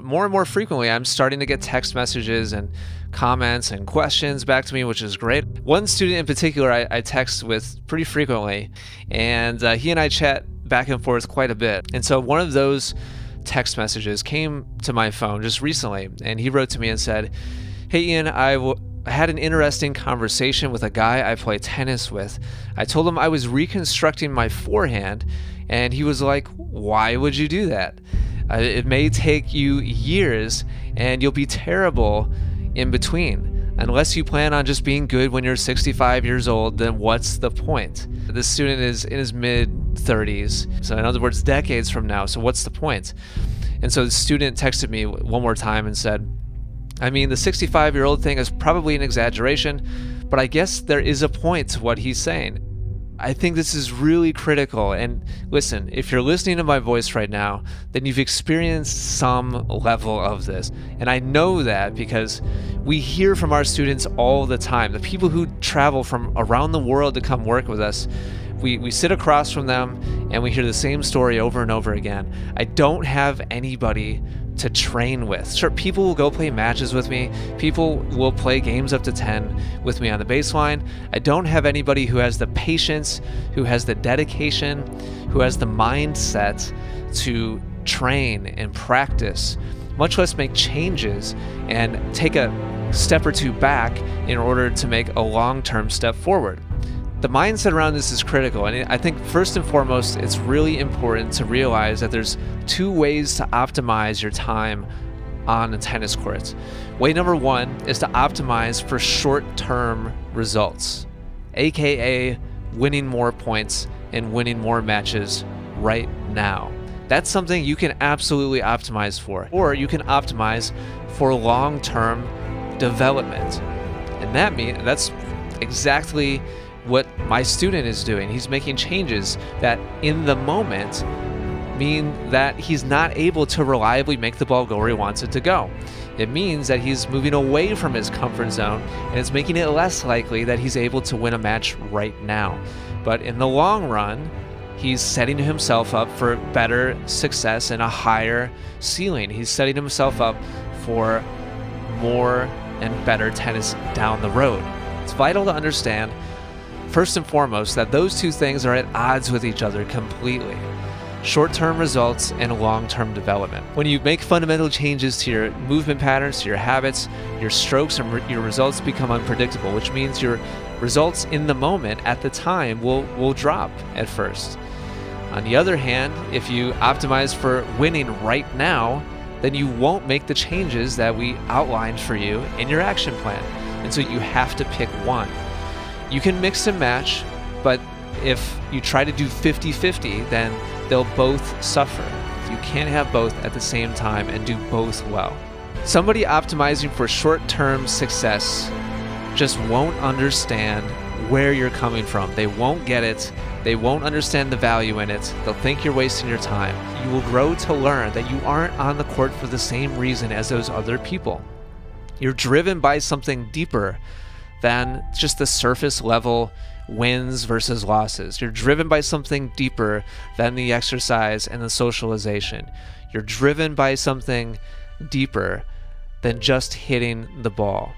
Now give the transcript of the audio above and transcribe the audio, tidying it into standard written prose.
more and more frequently, I'm starting to get text messages and comments and questions back to me, which is great. One student in particular I text with pretty frequently, and he and I chat back and forth quite a bit. And so one of those text messages came to my phone just recently, and he wrote to me and said, "Hey Ian, I had an interesting conversation with a guy I play tennis with. I told him I was reconstructing my forehand, and he was like, 'Why would you do that? It may take you years, and you'll be terrible in between. Unless you plan on just being good when you're 65 years old, then what's the point?'" This student is in his mid-30s, so in other words, decades from now, so what's the point? And so the student texted me one more time and said, "I mean, the 65-year-old thing is probably an exaggeration, but I guess there is a point to what he's saying." I think this is really critical. And listen, if you're listening to my voice right now, then you've experienced some level of this. And I know that because we hear from our students all the time. The people who travel from around the world to come work with us, we sit across from them and we hear the same story over and over again. I don't have anybody to train with. Sure, people will go play matches with me. People will play games up to 10 with me on the baseline. I don't have anybody who has the patience, who has the dedication, who has the mindset to train and practice, much less make changes and take a step or two back in order to make a long-term step forward. The mindset around this is critical, and I think first and foremost, it's really important to realize that there's two ways to optimize your time on a tennis court. Way number one is to optimize for short-term results, aka winning more points and winning more matches right now. That's something you can absolutely optimize for, or you can optimize for long-term development. And that's exactly what my student is doing. He's making changes that in the moment mean that he's not able to reliably make the ball go where he wants it to go. It means that he's moving away from his comfort zone, and it's making it less likely that he's able to win a match right now. But in the long run, he's setting himself up for better success and a higher ceiling. He's setting himself up for more and better tennis down the road. It's vital to understand, first and foremost, that those two things are at odds with each other completely. Short-term results and long-term development. When you make fundamental changes to your movement patterns, to your habits, your strokes and your results become unpredictable, which means your results in the moment at the time will drop at first. On the other hand, if you optimize for winning right now, then you won't make the changes that we outlined for you in your action plan. And so you have to pick one. You can mix and match, but if you try to do 50-50, then they'll both suffer. You can't have both at the same time and do both well. Somebody optimizing for short-term success just won't understand where you're coming from. They won't get it. They won't understand the value in it. They'll think you're wasting your time. You will grow to learn that you aren't on the court for the same reason as those other people. You're driven by something deeper than just the surface level wins versus losses. You're driven by something deeper than the exercise and the socialization. You're driven by something deeper than just hitting the ball.